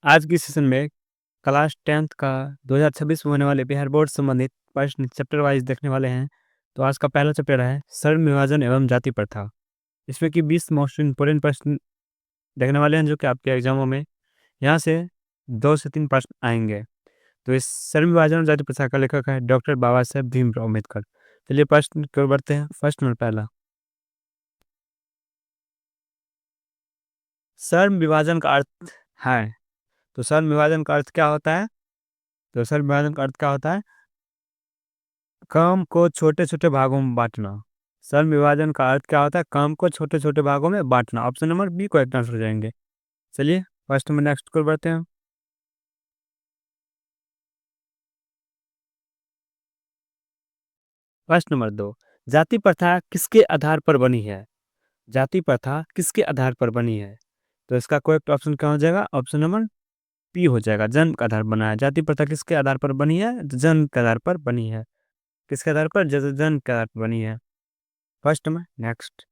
आज की सेशन में क्लास 10th का 2026 में होने वाले बिहार बोर्ड संबंधित प्रश्न चैप्टर वाइज देखने वाले हैं। तो आज का पहला चैप्टर है श्रम विभाजन एवं जाति प्रथा। इसमें कि 20 मोस्ट इम्पोर्टेंट प्रश्न देखने वाले हैं जो कि आपके एग्जामों में यहाँ से 2 से 3 प्रश्न आएंगे। तो इस श्रम विभाजन और जाति प्रथा का लेखक है डॉक्टर बाबा साहेब भीमराव अम्बेडकर। चलिए प्रश्न की ओर बढ़ते हैं। फर्स्ट नंबर पहला, श्रम विभाजन का अर्थ है। तो श्रम विभाजन का अर्थ क्या होता है? तो श्रम विभाजन का अर्थ क्या होता है? काम को छोटे-छोटे भागों में बाँटना। श्रम विभाजन का अर्थ क्या होता है? काम को छोटे-छोटे भागों में बाँटना। Option number B correct answer हो जाएँगे। चलिए फर्स्ट में नेक्स्ट को बढ़ते हैं। प्रश्न नंबर 2, जाति प्रथा किसके आधार पर बनी है? जाति प्रथा किसके आधार पर बनी है? तो इसका करेक्ट ऑप्शन क्या हो जाएगा? ऑप्शन नंबर बी हो जाएगा, जन्म के आधार पर बना है। जाति प्रथा किसके आधार पर बनी है? जन्म के आधार पर बनी है। किसके आधार पर? जन्म के आधार पर बनी है। फर्स्ट में नेक्स्ट,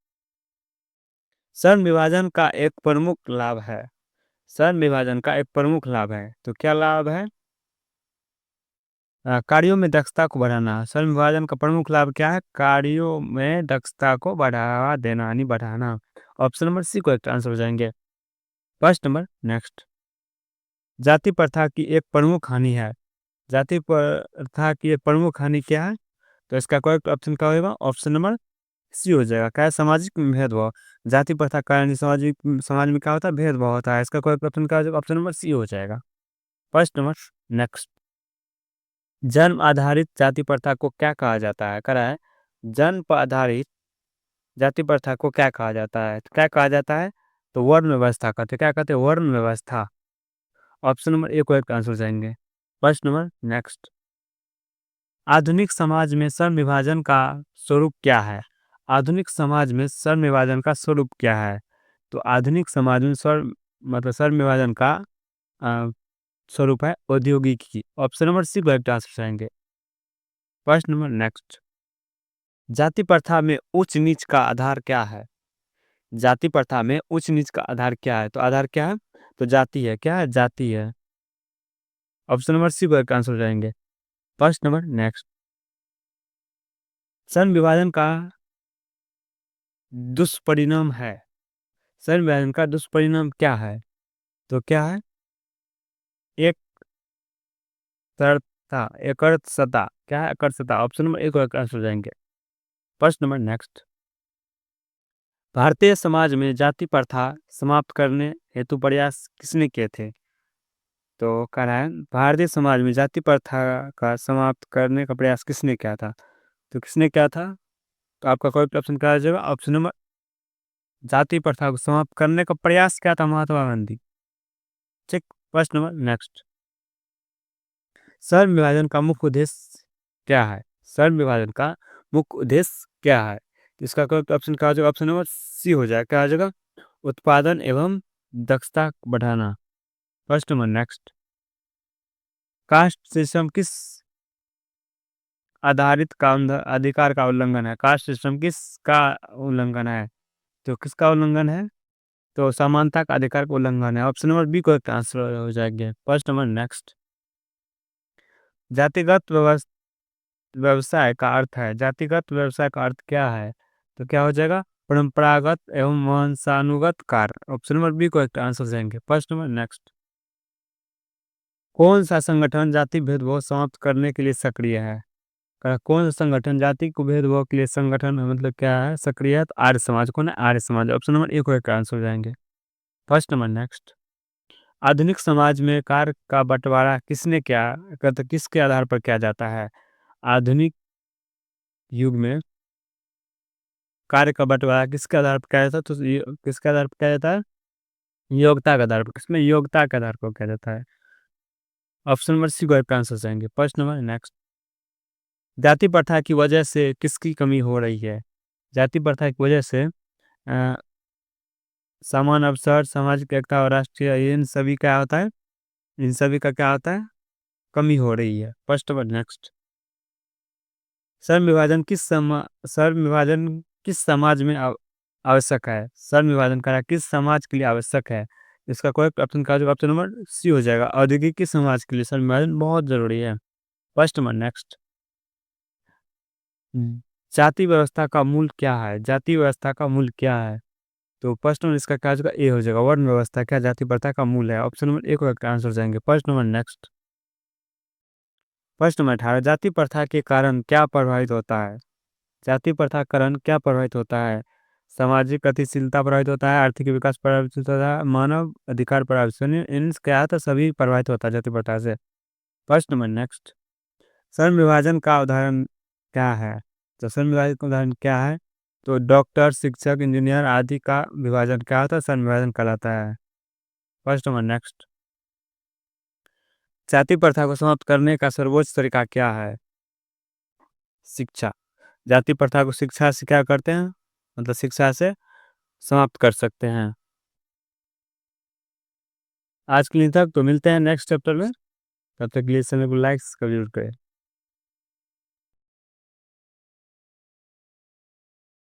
श्रम विभाजन का एक प्रमुख लाभ है। श्रम विभाजन का एक प्रमुख लाभ है। तो क्या लाभ है? कार्यों में दक्षता को बढ़ाना। श्रम विभाजन का प्रमुख लाभ क्या है? कार्यों में दक्षता को बढ़ावा देना यानी बढ़ाना। Option number C correct answer हो जाएंगे। फर्स्ट नंबर नेक्स्ट, जाति प्रथा की एक प्रमुख हानि है। जाति प्रथा की एक प्रमुख हानि क्या है? तो इसका करेक्ट ऑप्शन क्या होगा? ऑप्शन नंबर सी हो जाएगा। क्या है? सामाजिक भेदभाव। जाति प्रथा के कारण समाज में क्या होता है? भेदभाव होता है। इसका करेक्ट ऑप्शन क्या हो जाएगा? ऑप्शन नंबर सी हो जाएगा। फर्स्ट नंबर नेक्स्ट, जन्म आधारित जाति प्रथा को क्या कहा जाता है? करा है, जन्म पर आधारित जाति प्रथा को क्या कहा जाता है? तो क्या कहा जाता है? तो वर्ण व्यवस्था कहते हैं। क्या कहते हैं? वर्ण व्यवस्था। ऑप्शन नंबर ए को एक आंसर जाएंगे। फर्स्ट नंबर नेक्स्ट, आधुनिक समाज में श्रम विभाजन का स्वरूप क्या है? आधुनिक समाज में श्रम विभाजन का स्वरूप क्या है? तो आधुनिक समाज में श्रम विभाजन का अ, स्वरूप है औद्योगिकी। Option number C correct answer जाएंगे। फर्स्ट नंबर नेक्स्ट, जाति प्रथा में उच्च नीच का आधार क्या है? जाति प्रथा में उच्च नीच का आधार क्या है? तो आधार क्या है? तो जाति है। क्या है? जाति है। Option number C correct answer जाएंगे। फर्स्ट नंबर नेक्स्ट, श्रम विभाजन का दुष्परिणाम है। श्रम विभाजन का दुष्परिणाम क्या है? तो क्या है? एक तरता एकरसता। क्या है? एकरसता। ऑप्शन नंबर एक करेक्ट आंसर जाएंगे। First number next, Bharatiya Samaj में जाति प्रथा समाप्त करने हेतु प्रयास किसने किए थे? तो कह रहा है, भारतीय समाज में जाति प्रथा का समाप्त करने का प्रयास किसने किया था? तो किसने किया था? तो आपका करेक्ट ऑप्शन क्या आ जाएगा? ऑप्शन नंबर, जाति प्रथा को समाप्त करने का प्रयास किया था महात्मा गांधी। ठीक। फर्स्ट नंबर नेक्स्ट, श्रम विभाजन का मुख्य उद्देश्य क्या है? श्रम विभाजन का मुख्य उद्देश्य क्या है? तो इसका करेक्ट ऑप्शन क्या हो जाएगा? ऑप्शन नंबर सी हो जाएगा। क्या हो जाएगा? उत्पादन एवं दक्षता बढ़ाना। First number next, caste system किस आधारित का अधिकार का उल्लंघन है? कास्ट सिस्टम किसका उल्लंघन है? तो किसका उल्लंघन है? तो समानता का अधिकार का उल्लंघन है। Option number B correct answer हो जाएंगे। फर्स्ट नंबर नेक्स्ट, जातिगत व्यवसाय का अर्थ है। जातिगत व्यवसाय का अर्थ क्या है? तो क्या हो जाएगा? परंपरागत एवं वंशानुगत कार्य। Option number B correct answer जाएंगे। फर्स्ट नंबर नेक्स्ट, कौन सा संगठन जाति भेदभाव समाप्त करने के लिए सक्रिय है? कौन सा संगठन जाति को भेदभाव के लिए संगठन मतलब क्या है सक्रिय है? तो आर्य समाज। कौन है? आर्य समाज। ऑप्शन नंबर एक करेक्ट आंसर हो जाएंगे। फर्स्ट नंबर नेक्स्ट, आधुनिक समाज में कार्य का बंटवारा किसने किया? कहते किसके आधार पर किया जाता है? आधुनिक युग में कार्य का बंटवारा किसके आधार पर किया जाता है? तो किसके आधार पर किया जाता है? योग्यता के आधार पर। किसमें? योग्यता के आधार पर किया जाता है। Option number C correct answer जाएंगे। फर्स्ट नंबर नेक्स्ट, जाति प्रथा की वजह से किसकी कमी हो रही है? जाति प्रथा की वजह से अ, समान अवसर, सामाजिक एकता और राष्ट्रीय इन सभी क्या होता है? इन सभी का क्या होता है? कमी हो रही है। फर्स्ट नंबर नेक्स्ट, श्रम विभाजन किस समाज में आवश्यक है? श्रम विभाजन करा किस समाज के लिए आवश्यक है? इसका करेक्ट ऑप्शन का जो ऑप्शन नंबर सी हो जाएगा। औद्योगिक समाज के लिए श्रम विभाजन बहुत ज़रूरी है। फर्स्ट नंबर नेक्स्ट, जाति व्यवस्था का मूल क्या है? जाति व्यवस्था का मूल क्या है? तो फर्स्ट नंबर इसका क्या हो जाएगा? ए हो जाएगा। वर्ण व्यवस्था क्या जाति प्रथा का मूल है? ऑप्शन नंबर ए को करेक्ट आंसर जाएंगे। First number next, first number 18, जाति प्रथा के कारण क्या प्रभावित होता है? जाति प्रथा के कारण क्या प्रभावित होता है? सामाजिक गतिशीलता प्रभावित होता है, आर्थिक विकास प्रभावित होता है, मानव अधिकार प्रभावित इन क्या था, सभी प्रभावित होता है जाति प्रथा से। फर्स्ट नंबर नेक्स्ट, श्रम विभाजन का उदाहरण क्या है? तो श्रम विभाजन का उदाहरण क्या है? तो डॉक्टर, शिक्षक, इंजीनियर आदि का विभाजन क्या होता है? श्रम विभाजन कहलाता है। फर्स्ट नंबर नेक्स्ट, जाति प्रथा को समाप्त करने का सर्वोच्च तरीका क्या है? शिक्षा। जाति प्रथा को शिक्षा से क्या करते हैं? मतलब शिक्षा से समाप्त कर सकते हैं। आज के लिए तक, तो मिलते हैं नेक्स्ट चैप्टर में। तब तक के लिए चैनल को लाइक जरूर करें।